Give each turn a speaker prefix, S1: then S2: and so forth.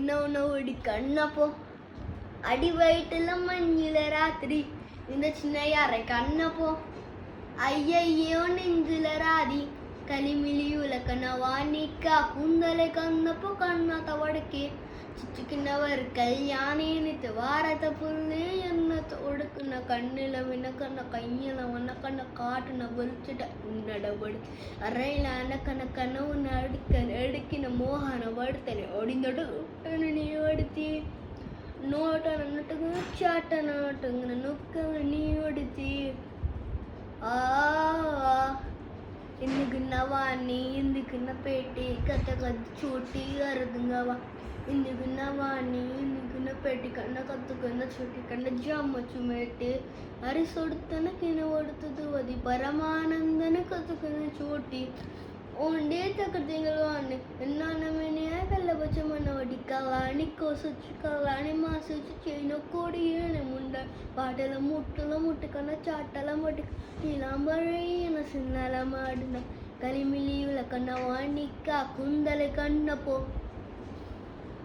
S1: நோடி கண்ணப்போ அடி வயிற்றுல மஞ்சில ராத்திரி இந்த சின்ன யாரை கண்ணப்போ ஐயையோ நெஞ்சில ராதி களிமிலியுல கண்ணவா நிக்கா கூந்தலை கண்ணப்போ கண்ணாத்த வடக்கே சிச்சுக்கின்னவர் கல்யாணித்து வாரத்தை புள்ளி என்னத்தை ஒடுக்குன கண்ணில் வினக்கண்ண கையில் வண்ணக்கண்ண காட்டுன வெளிச்சிட்ட உன்னடபடு அறையில் அணக்கண்ண கண்ண உன்னை அடுக்கின மோகன படுத்தனை ஒடிந்தோடு நீ ஒடுத்தி நோட்டன நட்டுங்க சாட்ட நாட்டுங்க நுக்க நீ ஒடுத்தி ఇందుకున్నవా నీ ఇందుకున్న పెట్టి కథ చూటి అరుదుంగవా ఇందుకున్నవా నీ ఇందుకున్న పెట్టి కన్నా కత్తుకున్న చుట్టి కన్నా జమ్మచ్చు మెట్టి అరిసొడుతన కిన ఒడుతుంది అది పరమానందన కత్తుకున్న చోటి ఉండే తగ్గలు అని ఎన్నానమేనే కళ్ళబచ్చమన్న వడ్డి కళాని కోసొచ్చు కళాని మాసొచ్చు చేయను కోడి ముండ పాటల ముట్టల ముట్టకన్నా చాటల ముట్టి నీలాంబరైన సిన్నల మాడిన కలిమిలియుల కన్న వాణిక్క కుందల కన్నపో